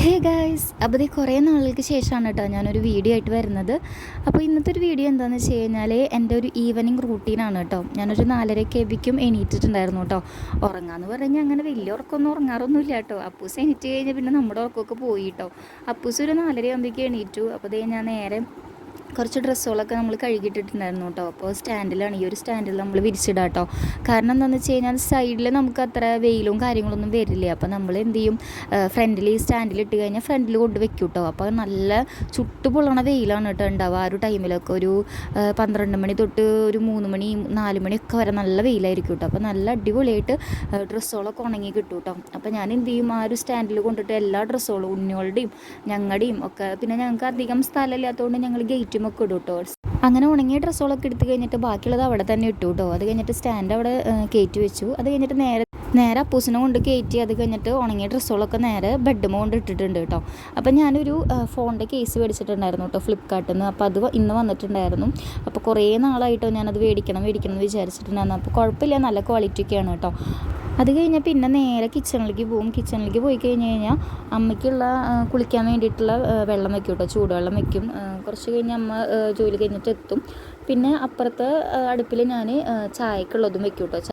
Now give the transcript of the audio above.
Hey guys, അപ്പോൾ ഇത് കുറേ നാളുകൾക്ക് ശേഷമാണ് കേട്ടോ ഞാനൊരു വീഡിയോ ആയിട്ട് വരുന്നത്. അപ്പോൾ ഇന്നത്തെ ഒരു വീഡിയോ എന്താണെന്ന് വെച്ച് കഴിഞ്ഞാൽ എൻ്റെ ഒരു ഈവനിങ് റൂട്ടീനാണ് കേട്ടോ. ഞാനൊരു 4:30 ആകുമ്പോഴേക്കും എണീറ്റിട്ടുണ്ടായിരുന്നു കേട്ടോ. ഉറങ്ങാമെന്ന് പറഞ്ഞാൽ അങ്ങനെ വലിയ ഉറക്കമൊന്നും ഉറങ്ങാറൊന്നുമില്ല കേട്ടോ. അപ്പൂസ് എണീറ്റ് കഴിഞ്ഞാൽ പിന്നെ നമ്മുടെ ഉറക്കമൊക്കെ പോയി കേട്ടോ. അപ്പൂസ് ഒരു 4:30 ആകുമ്പോഴേക്കും എണീറ്റു. അപ്പോൾ അതേ ഞാൻ നേരെ കുറച്ച് ഡ്രസ്സുകളൊക്കെ നമ്മൾ കഴുകിയിട്ടിട്ടുണ്ടായിരുന്നു കേട്ടോ. അപ്പോൾ സ്റ്റാൻഡിലാണ്, ഈ ഒരു സ്റ്റാൻഡിൽ നമ്മൾ വിരിച്ചിടാം കേട്ടോ. കാരണം എന്താണെന്ന് വെച്ച് കഴിഞ്ഞാൽ സൈഡിൽ നമുക്ക് അത്ര വെയിലും കാര്യങ്ങളൊന്നും വരില്ല. അപ്പോൾ നമ്മൾ എന്ത് ചെയ്യും, ഫ്രണ്ടിൽ ഈ സ്റ്റാൻഡിൽ ഇട്ട് കഴിഞ്ഞാൽ ഫ്രണ്ടിൽ കൊണ്ട് വെക്കും കേട്ടോ. അപ്പോൾ നല്ല ചുട്ടു പൊള്ളണ വെയിലാണ് കേട്ടോ ഉണ്ടാവുക. ആ ഒരു ടൈമിലൊക്കെ ഒരു 12 മണി തൊട്ട് ഒരു 3 മണി 4 മണിയൊക്കെ വരെ നല്ല വെയിലായിരിക്കും കേട്ടോ. അപ്പോൾ നല്ല അടിപൊളിയായിട്ട് ഡ്രസ്സുകളൊക്കെ ഉണങ്ങി കിട്ടും കേട്ടോ. അപ്പോൾ ഞാൻ എന്ത് ചെയ്യും, ആ ഒരു സ്റ്റാൻഡിൽ കൊണ്ടിട്ട് എല്ലാ ഡ്രസ്സുകളും ഉണ്ണികളുടെയും ഞങ്ങളുടെയും ഒക്കെ, പിന്നെ ഞങ്ങൾക്ക് അധികം സ്ഥലമില്ലാത്തതുകൊണ്ട് ഞങ്ങൾ ഗേറ്റും ഒക്കെ ഇടും കേട്ടോ. അങ്ങനെ ഉണങ്ങിയ ഡ്രസ്സുകളൊക്കെ എടുത്ത് കഴിഞ്ഞിട്ട് ബാക്കിയുള്ളത് അവിടെ തന്നെ ഇട്ടു കേട്ടോ. അത് കഴിഞ്ഞിട്ട് സ്റ്റാൻഡ് അവിടെ കയറ്റി വെച്ചു. അത് കഴിഞ്ഞിട്ട് നേരെ അപ്പൂസിനെ കൊണ്ട് കയറ്റി. അത് കഴിഞ്ഞിട്ട് ഉണങ്ങിയ ഡ്രസ്സുകളൊക്കെ നേരെ ബെഡ്മ കൊണ്ട് ഇട്ടിട്ടുണ്ട് കേട്ടോ. അപ്പം ഞാനൊരു ഫോണിൻ്റെ കേസ് മേടിച്ചിട്ടുണ്ടായിരുന്നു കേട്ടോ ഫ്ലിപ്കാർട്ടിൽ നിന്ന്. അപ്പോൾ അത് ഇന്ന് വന്നിട്ടുണ്ടായിരുന്നു. അപ്പോൾ കുറേ നാളായിട്ടോ ഞാനത് മേടിക്കണം എന്ന് വിചാരിച്ചിട്ടുണ്ടായിരുന്നു. അപ്പോൾ കുഴപ്പമില്ല, നല്ല ക്വാളിറ്റിയൊക്കെയാണ് കേട്ടോ. അത് കഴിഞ്ഞാൽ പിന്നെ നേരെ കിച്ചണിലേക്ക് പോകും. കിച്ചണിലേക്ക് പോയി കഴിഞ്ഞ് കഴിഞ്ഞാൽ അമ്മയ്ക്കുള്ള കുളിക്കാൻ വേണ്ടിയിട്ടുള്ള വെള്ളം വെക്കും കേട്ടോ, ചൂടുവെള്ളം വെക്കും. കുറച്ച് കഴിഞ്ഞ് അമ്മ ജോലി കഴിഞ്ഞിട്ട് എത്തും. പിന്നെ അപ്പുറത്തെ അടുപ്പിൽ ഞാൻ ചായക്കുള്ളതും വെക്കും കേട്ടോ.